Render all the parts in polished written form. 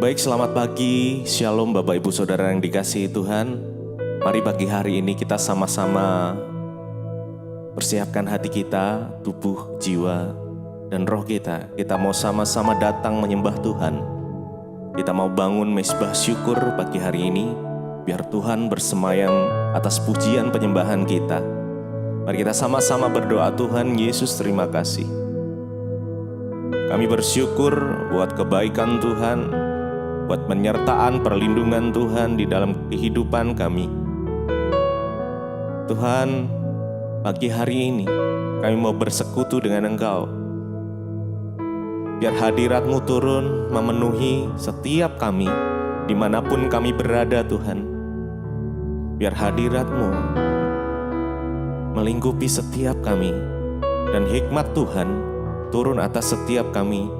Baik, selamat pagi, shalom Bapak Ibu Saudara yang dikasihi Tuhan. Mari pagi hari ini kita sama-sama persiapkan hati kita, tubuh, jiwa, dan roh kita. Kita mau sama-sama datang menyembah Tuhan. Kita mau bangun mezbah syukur pagi hari ini, biar Tuhan bersemayam atas pujian penyembahan kita. Mari kita sama-sama berdoa. Tuhan Yesus, terima kasih. Kami bersyukur buat kebaikan Tuhan, buat penyertaan perlindungan Tuhan di dalam kehidupan kami. Tuhan, pagi hari ini kami mau bersekutu dengan Engkau. Biar hadirat-Mu turun memenuhi setiap kami, dimanapun kami berada Tuhan. Biar hadirat-Mu melingkupi setiap kami, dan hikmat Tuhan turun atas setiap kami.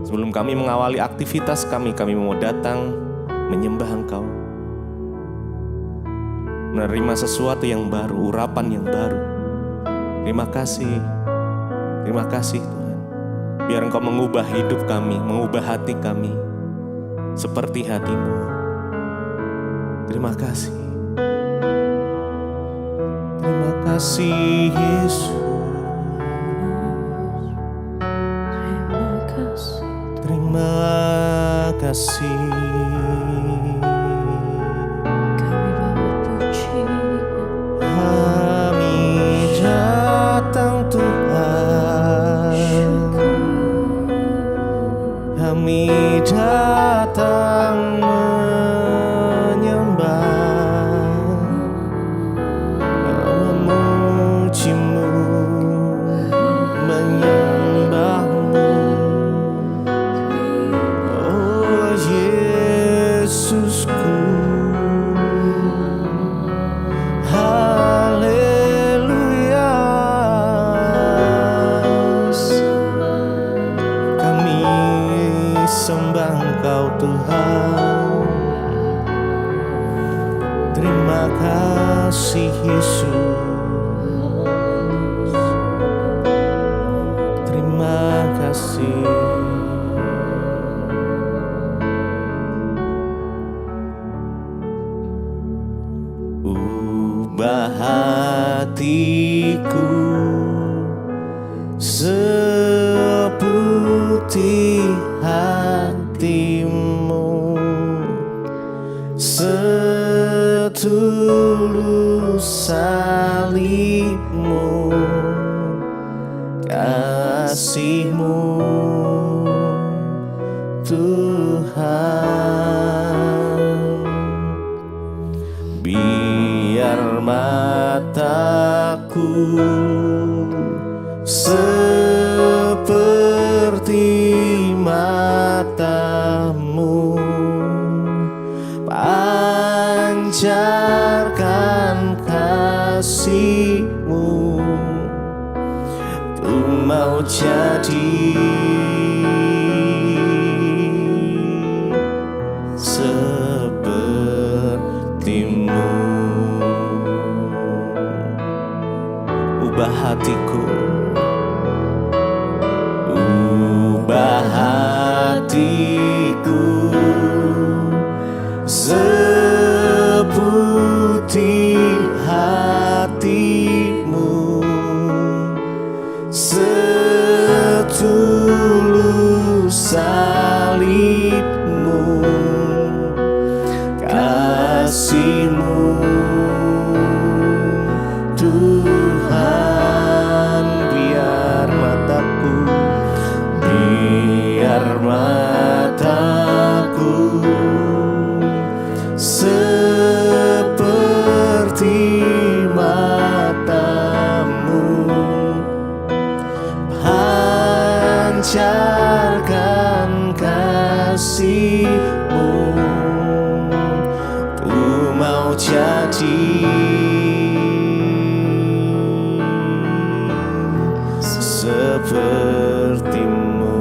Sebelum kami mengawali aktivitas kami mau datang menyembah Engkau. Menerima sesuatu yang baru, urapan yang baru. Terima kasih Tuhan. Biar Engkau mengubah hidup kami, mengubah hati kami seperti hati-Mu. Terima kasih. Terima kasih Yesus. Terima kasih. Kami bawa puji, Kami datang Tuhan. Kami datang menyembah, memuji-Mu, menyembah-Mu. Oh Yesusku, haleluya. Kami sembah Engkau Tuhan. Terima kasih Yesus. Terima kasih. Ubah hatiku seperti hati-Mu, setulus salib-Mu, kasih-Mu Tuhan. Biar mataku seperti mata-Mu, pancarkan kasih-Mu. Ku mau jadi seperti-Mu. Ubah hatiku, ubah hatiku seperti hati-Mu, setulus salib-Mu, kasih-Mu Tuhan. Biar mataku seperti mata-Mu, pancarkan kasih-Mu. Ku mau jadi seperti-Mu.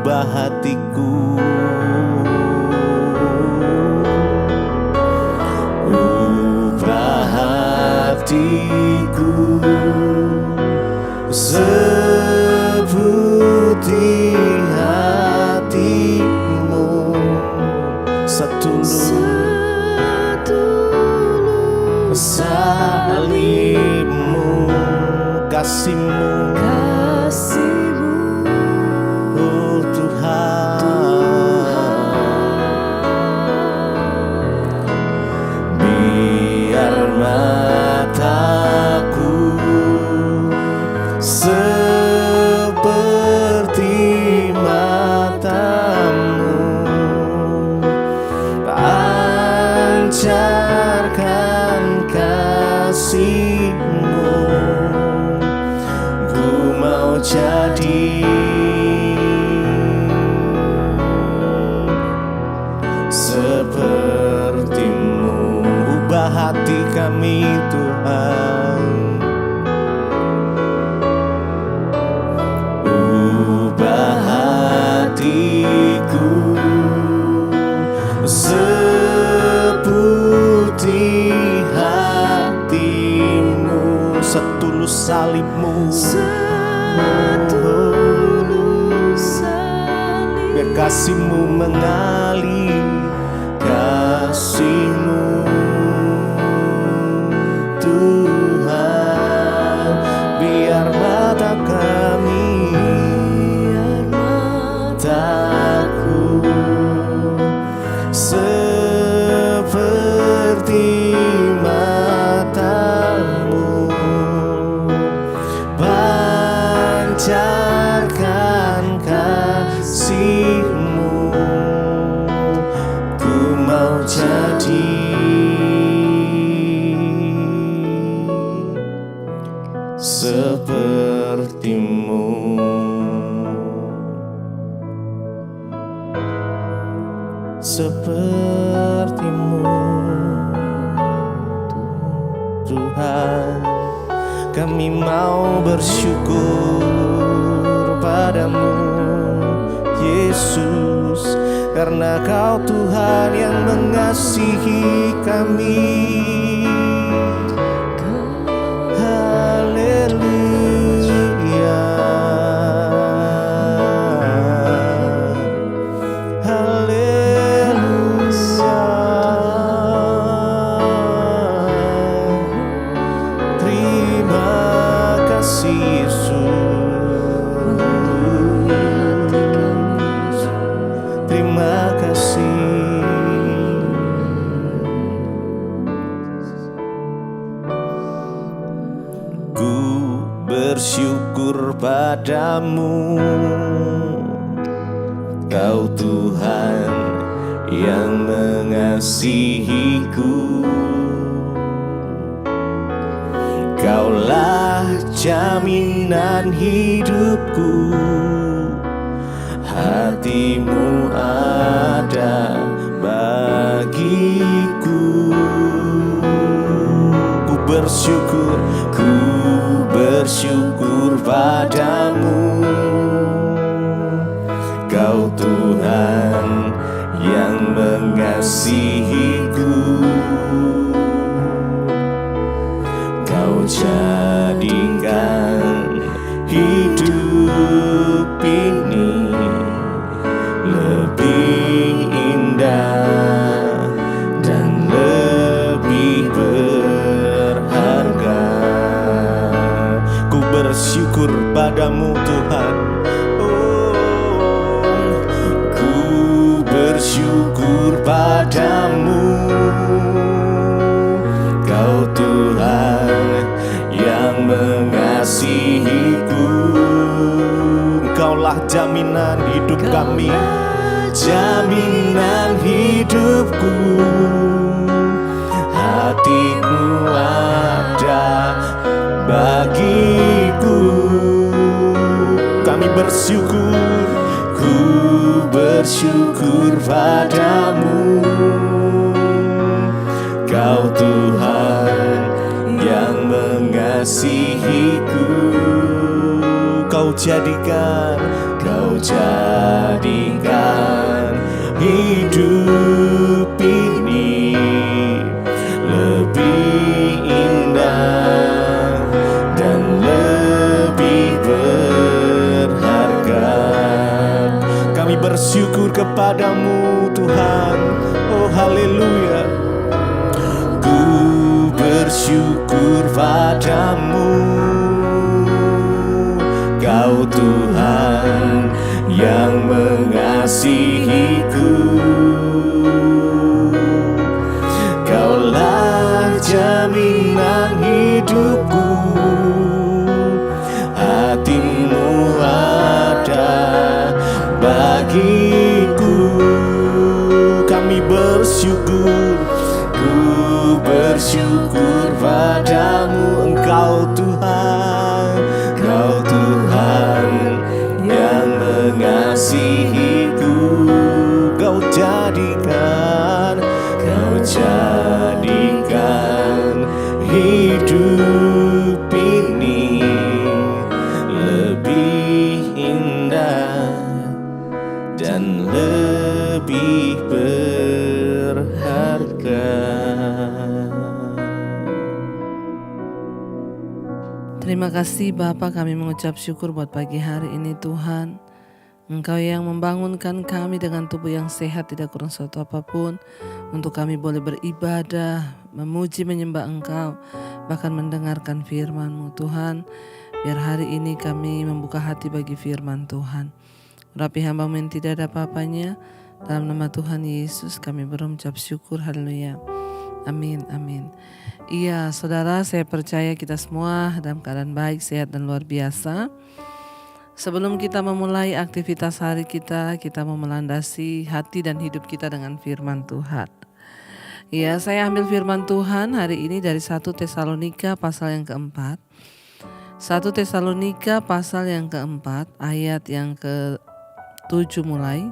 Ubah hatiku, ubah hatiku seperti hati salibmu, kasih-Mu, oh Tuhan. Biar mataku seperti mata-Mu, pancarkan kasih-Mu. Ku mau jadi seperti-Mu. Ubah hati kami Tuhan, ubah hatiku seputih hati-Mu, setulus salib-Mu. Biar kasih-Mu mengalir, kasih-Mu Tuhan. Biar mata kami, mataku seperti mata-Mu, pancarkan kasih-Mu. Ku mau jadi seperti-Mu. Seperti-Mu Tuhan. Kami mau bersyukur padamu Yesus, karena Kau Tuhan yang mengasihi kami. Haleluya, haleluya. Terima kasih Yesus, terima kasih. Ku bersyukur padamu, Kau Tuhan yang mengasihiku. Kaulah jaminan hidupku, hati-Mu ada bagiku. Ku bersyukur padamu, Kau Tuhan yang mengasihiku. Kau jadikan hidup ini lebih indah dan lebih berharga. Ku bersyukur padamu Tuhan, oh, ku bersyukur padamu, Kau Tuhan yang mengasihiku. Kaulah jaminan hidup kami, jaminan hidupku, hati-Mu ada bagiku. Kami bersyukur, ku bersyukur padamu, Kau Tuhan yang mengasihiku. Kau jadikan hidup ini lebih indah dan lebih berharga. Kami bersyukur kepadamu Tuhan, oh haleluya. Ku hidupku. Hati-Mu ada bagiku. Kami bersyukur, ku bersyukur padamu. Engkau Tuhan, Engkau Tuhan yang mengasihiku. Kau jadikan hidup ini lebih indah dan lebih berharga. Terima kasih Bapa, kami mengucap syukur buat pagi hari ini Tuhan. Engkau yang membangunkan kami dengan tubuh yang sehat, tidak kurang suatu apapun, untuk kami boleh beribadah, memuji, menyembah Engkau, bahkan mendengarkan firman-Mu Tuhan. Biar hari ini kami membuka hati bagi firman Tuhan. Urapi hamba-Mu yang tidak ada apa-apanya, dalam nama Tuhan Yesus kami berucap syukur, haleluya. Amin, amin. Iya saudara, saya percaya kita semua dalam keadaan baik, sehat dan luar biasa. Sebelum kita memulai aktivitas hari kita mau melandasi hati dan hidup kita dengan firman Tuhan. Ya, saya ambil firman Tuhan hari ini dari 1 Tesalonika pasal yang keempat. 1 Tesalonika pasal yang keempat, ayat yang ke-7 mulai.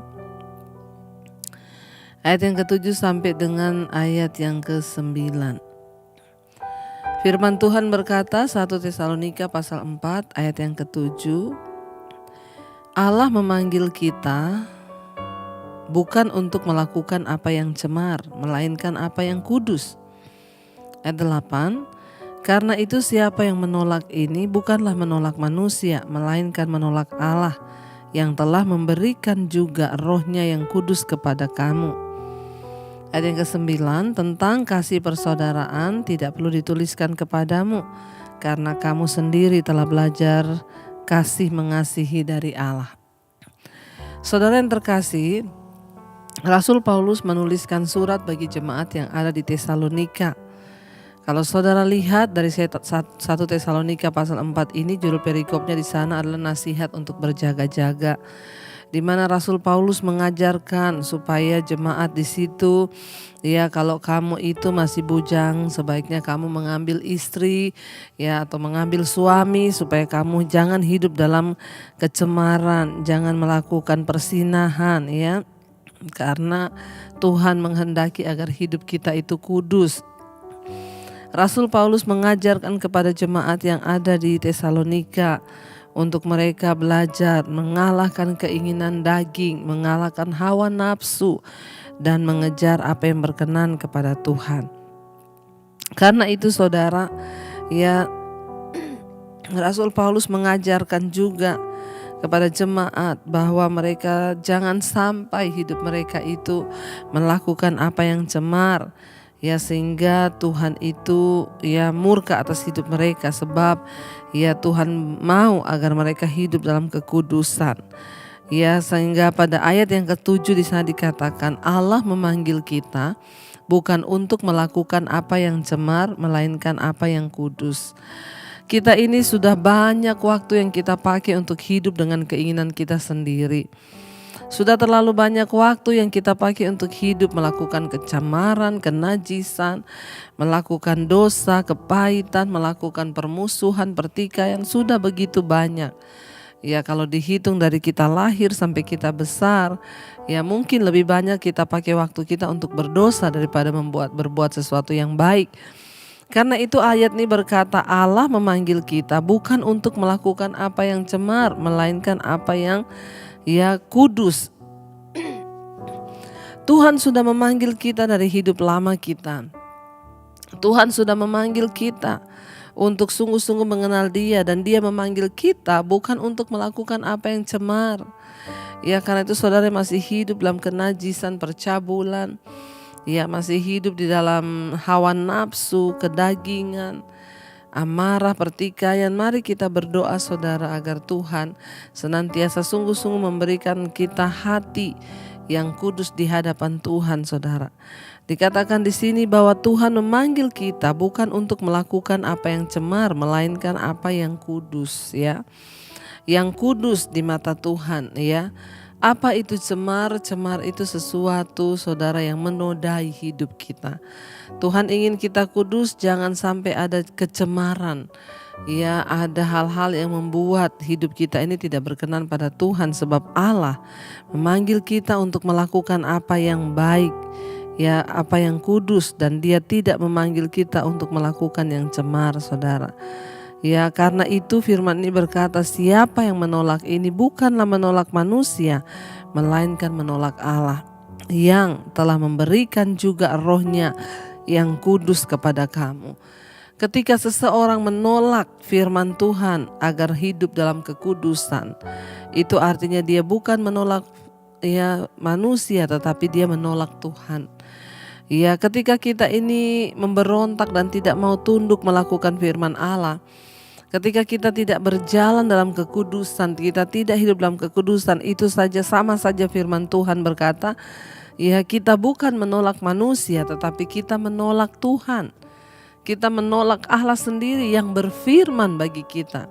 Ayat yang ke-7 sampai dengan ayat yang ke-9. Firman Tuhan berkata, 1 Tesalonika pasal 4 ayat yang ke-7. Allah memanggil kita bukan untuk melakukan apa yang cemar, melainkan apa yang kudus. Ayat 8. Karena itu siapa yang menolak ini bukanlah menolak manusia, melainkan menolak Allah yang telah memberikan juga rohnya yang kudus kepada kamu. Ayat yang ke-9, tentang kasih persaudaraan tidak perlu dituliskan kepadamu, karena kamu sendiri telah belajar kasih mengasihi dari Allah. Saudara yang terkasih, Rasul Paulus menuliskan surat bagi jemaat yang ada di Tesalonika. Kalau saudara lihat dari 1 Tesalonika pasal 4 ini, judul perikopnya di sana adalah nasihat untuk berjaga-jaga, di mana Rasul Paulus mengajarkan supaya jemaat di situ, ya, kalau kamu itu masih bujang, sebaiknya kamu mengambil istri, ya, atau mengambil suami, supaya kamu jangan hidup dalam kecemaran, jangan melakukan persinahan, ya, karena Tuhan menghendaki agar hidup kita itu kudus. Rasul Paulus mengajarkan kepada jemaat yang ada di Tesalonika untuk mereka belajar mengalahkan keinginan daging, mengalahkan hawa nafsu, dan mengejar apa yang berkenan kepada Tuhan. Karena itu saudara, ya, Rasul Paulus mengajarkan juga kepada jemaat bahwa mereka jangan sampai hidup mereka itu melakukan apa yang cemar, ya, sehingga Tuhan itu, ya, murka atas hidup mereka, sebab, ya, Tuhan mau agar mereka hidup dalam kekudusan. Ya, sehingga pada ayat yang ke-7 di sana dikatakan Allah memanggil kita bukan untuk melakukan apa yang cemar, melainkan apa yang kudus. Kita ini sudah banyak waktu yang kita pakai untuk hidup dengan keinginan kita sendiri. Sudah terlalu banyak waktu yang kita pakai untuk hidup melakukan kecemaran, kenajisan, melakukan dosa, kepahitan, melakukan permusuhan, pertikaian, sudah begitu banyak. Ya, kalau dihitung dari kita lahir sampai kita besar, ya mungkin lebih banyak kita pakai waktu kita untuk berdosa daripada berbuat sesuatu yang baik. Karena itu ayat ini berkata Allah memanggil kita bukan untuk melakukan apa yang cemar, melainkan apa yang, ya, kudus. Tuhan sudah memanggil kita dari hidup lama kita. Tuhan sudah memanggil kita untuk sungguh-sungguh mengenal Dia, dan Dia memanggil kita bukan untuk melakukan apa yang cemar. Ya, karena itu saudara masih hidup dalam kenajisan, percabulan, ya, masih hidup di dalam hawa nafsu, kedagingan, amarah, pertikaian. Mari kita berdoa saudara agar Tuhan senantiasa sungguh-sungguh memberikan kita hati yang kudus di hadapan Tuhan saudara. Dikatakan di sini bahwa Tuhan memanggil kita bukan untuk melakukan apa yang cemar, melainkan apa yang kudus, ya. Yang kudus di mata Tuhan, ya. Apa itu cemar? Cemar itu sesuatu, saudara, yang menodai hidup kita. Tuhan ingin kita kudus, jangan sampai ada kecemaran. Ya, ada hal-hal yang membuat hidup kita ini tidak berkenan pada Tuhan, sebab Allah memanggil kita untuk melakukan apa yang baik, ya, apa yang kudus, dan Dia tidak memanggil kita untuk melakukan yang cemar, saudara. Ya, karena itu firman ini berkata, siapa yang menolak ini bukanlah menolak manusia, melainkan menolak Allah yang telah memberikan juga rohnya yang kudus kepada kamu. Ketika seseorang menolak firman Tuhan agar hidup dalam kekudusan, itu artinya dia bukan menolak, ya, manusia, tetapi dia menolak Tuhan. Ya, ketika kita ini memberontak dan tidak mau tunduk melakukan firman Allah, ketika kita tidak berjalan dalam kekudusan, kita tidak hidup dalam kekudusan, itu saja sama saja firman Tuhan berkata, ya, kita bukan menolak manusia, tetapi kita menolak Tuhan. Kita menolak Allah sendiri yang berfirman bagi kita.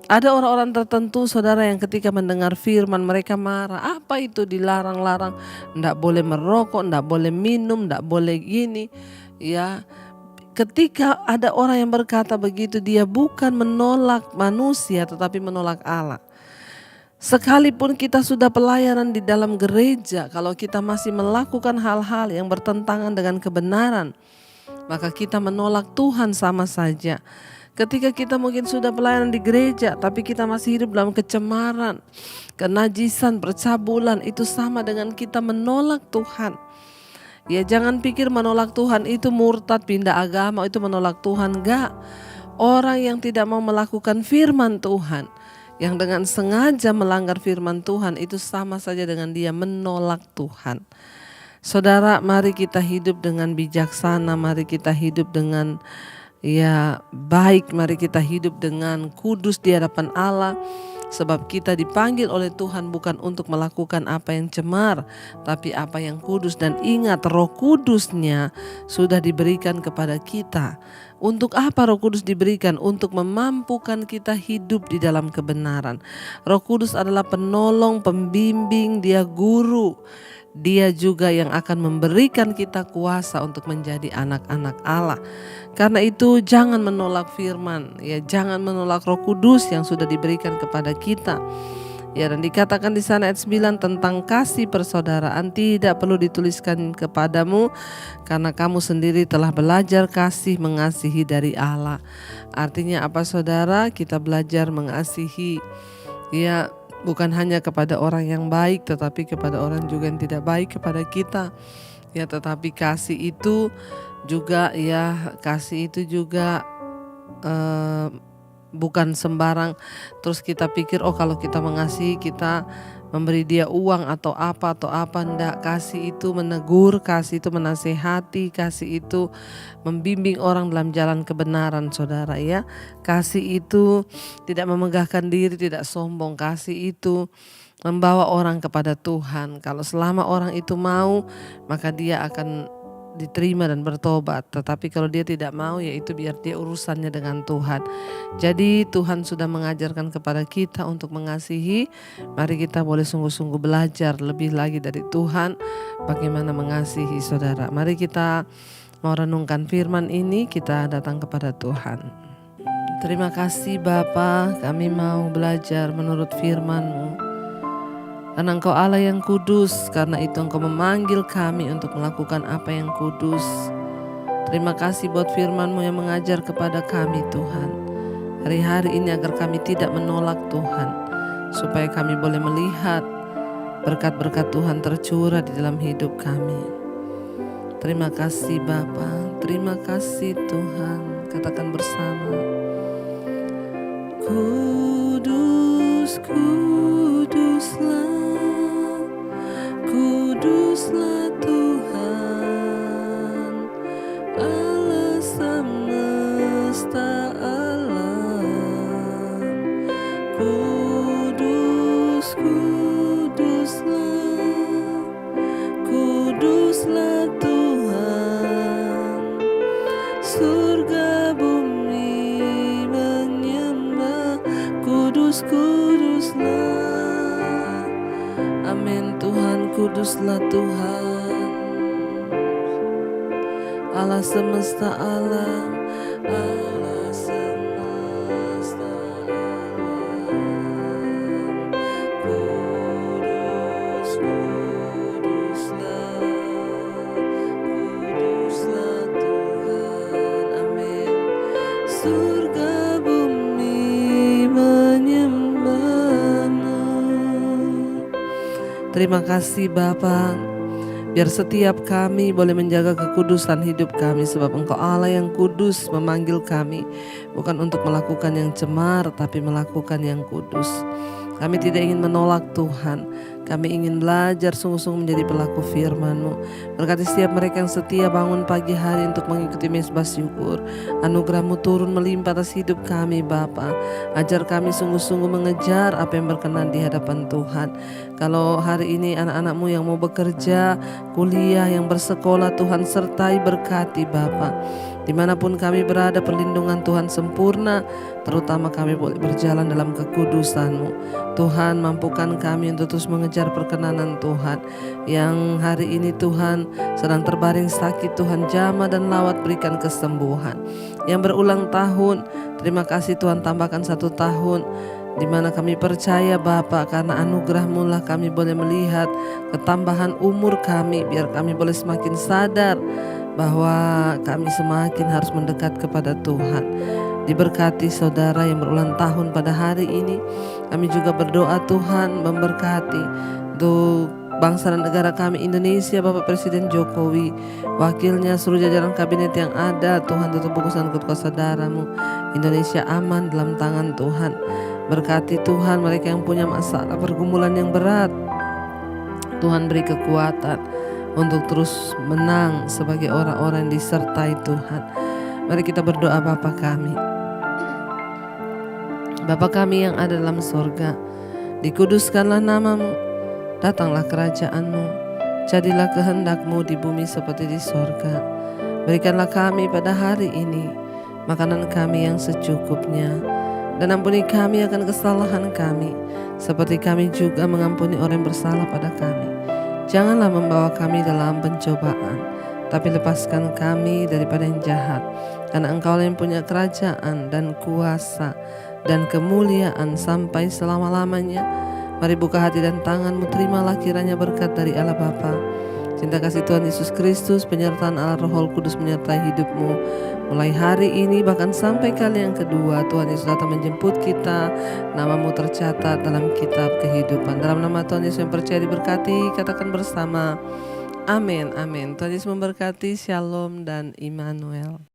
Ada orang-orang tertentu, saudara, yang ketika mendengar firman mereka marah. Apa itu dilarang-larang? Nggak boleh merokok, nggak boleh minum, nggak boleh gini. Ya, ketika ada orang yang berkata begitu, dia bukan menolak manusia tetapi menolak Allah. Sekalipun kita sudah pelayanan di dalam gereja, kalau kita masih melakukan hal-hal yang bertentangan dengan kebenaran, maka kita menolak Tuhan sama saja. Ketika kita mungkin sudah pelayanan di gereja, tapi kita masih hidup dalam kecemaran, kenajisan, percabulan, itu sama dengan kita menolak Tuhan. Ya, jangan pikir menolak Tuhan itu murtad, pindah agama, itu menolak Tuhan. Enggak. Orang yang tidak mau melakukan firman Tuhan, yang dengan sengaja melanggar firman Tuhan, itu sama saja dengan dia menolak Tuhan. Saudara, mari kita hidup dengan bijaksana, mari kita hidup dengan, ya, baik, mari kita hidup dengan kudus di hadapan Allah. Sebab kita dipanggil oleh Tuhan bukan untuk melakukan apa yang cemar, tapi apa yang kudus. Dan ingat, Roh Kudusnya sudah diberikan kepada kita. Untuk apa Roh Kudus diberikan? Untuk memampukan kita hidup di dalam kebenaran. Roh Kudus adalah penolong, pembimbing, Dia guru. Dia juga yang akan memberikan kita kuasa untuk menjadi anak-anak Allah. Karena itu jangan menolak firman, ya, jangan menolak Roh Kudus yang sudah diberikan kepada kita. Ya, dan dikatakan di sana ayat 9 tentang kasih persaudaraan tidak perlu dituliskan kepadamu karena kamu sendiri telah belajar kasih mengasihi dari Allah. Artinya apa, saudara? Kita belajar mengasihi, ya, bukan hanya kepada orang yang baik, tetapi kepada orang juga yang tidak baik kepada kita. Ya, tetapi kasih itu juga, ya, kasih itu juga bukan sembarang. Terus kita pikir, oh kalau kita mengasihi, kita memberi dia uang atau apa. Enggak. Kasih itu menegur, kasih itu menasehati, kasih itu membimbing orang dalam jalan kebenaran, saudara, ya. Kasih itu tidak memegahkan diri, tidak sombong. Kasih itu membawa orang kepada Tuhan. Kalau selama orang itu mau, maka dia akan diterima dan bertobat. Tetapi kalau dia tidak mau, ya itu biar dia urusannya dengan Tuhan. Jadi Tuhan sudah mengajarkan kepada kita untuk mengasihi. Mari kita boleh sungguh-sungguh belajar lebih lagi dari Tuhan bagaimana mengasihi, saudara. Mari kita mau renungkan firman ini, kita datang kepada Tuhan. Terima kasih Bapa, kami mau belajar menurut firman-Mu. Karena Engkau Allah yang kudus, karena itu Engkau memanggil kami untuk melakukan apa yang kudus. Terima kasih buat firman-Mu yang mengajar kepada kami, Tuhan. Hari-hari ini agar kami tidak menolak Tuhan, supaya kami boleh melihat berkat-berkat Tuhan tercurah di dalam hidup kami. Terima kasih Bapa, terima kasih Tuhan. Katakan bersama. Kudus, kuduslah. Kuduslah Tuhan, Allah semesta alam. Kudus, kuduslah, kuduslah Tuhan. kuduslah. Amin. Tuhan, kuduslah Tuhan, Allah semesta alam, Allah semesta alam. Kudus, kuduslah, kuduslah Tuhan. Amin. Surga bumi menyembah-Mu. Terima kasih Bapa, biar setiap kami boleh menjaga kekudusan hidup kami, sebab Engkau Allah yang kudus memanggil kami bukan untuk melakukan yang cemar, tapi melakukan yang kudus. Kami tidak ingin menolak Tuhan, kami ingin belajar sungguh-sungguh menjadi pelaku firman-Mu. Berkati setiap mereka yang setia bangun pagi hari untuk mengikuti mezbah syukur. Anugerah-Mu turun melimpah atas hidup kami Bapa. Ajar kami sungguh-sungguh mengejar apa yang berkenan di hadapan Tuhan. Kalau hari ini anak-anak-Mu yang mau bekerja, kuliah, yang bersekolah, Tuhan sertai berkati Bapa. Dimanapun kami berada, perlindungan Tuhan sempurna, terutama kami boleh berjalan dalam kekudusan-Mu. Tuhan, mampukan kami untuk terus mengejar perkenanan Tuhan. Yang hari ini Tuhan sedang terbaring sakit, Tuhan jamah dan lawat berikan kesembuhan. Yang berulang tahun, terima kasih Tuhan tambahkan 1 tahun, di mana kami percaya Bapa, karena anugerah-Mu lah kami boleh melihat ketambahan umur kami, biar kami boleh semakin sadar bahwa kami semakin harus mendekat kepada Tuhan. Diberkati saudara yang berulang tahun pada hari ini. Kami juga berdoa Tuhan memberkati untuk bangsa dan negara kami Indonesia, Bapak Presiden Jokowi, wakilnya, seluruh jajaran kabinet yang ada. Tuhan tutup bungkusan kuasa darah-Mu. Indonesia aman dalam tangan Tuhan. Berkati Tuhan mereka yang punya masalah, pergumulan yang berat. Tuhan beri kekuatan untuk terus menang sebagai orang-orang yang disertai Tuhan. Mari kita berdoa. Bapa kami, Bapa kami yang ada dalam sorga, dikuduskanlah nama-Mu, datanglah kerajaan-Mu, jadilah kehendak-Mu di bumi seperti di sorga. Berikanlah kami pada hari ini makanan kami yang secukupnya, dan ampuni kami akan kesalahan kami, seperti kami juga mengampuni orang yang bersalah pada kami. Janganlah membawa kami dalam pencobaan, tapi lepaskan kami daripada yang jahat. Karena Engkau yang punya kerajaan dan kuasa dan kemuliaan sampai selama-lamanya. Mari buka hati dan tangan-Mu, terimalah kiranya berkat dari Allah Bapa, cinta kasih Tuhan Yesus Kristus, penyertaan Allah Roh Kudus menyertai hidup-Mu mulai hari ini bahkan sampai kali yang kedua. Tuhan Yesus datang menjemput kita, nama-Mu tercatat dalam kitab kehidupan. Dalam nama Tuhan Yesus yang percaya diberkati, katakan bersama, amin, amin. Tuhan Yesus memberkati. Shalom dan Immanuel.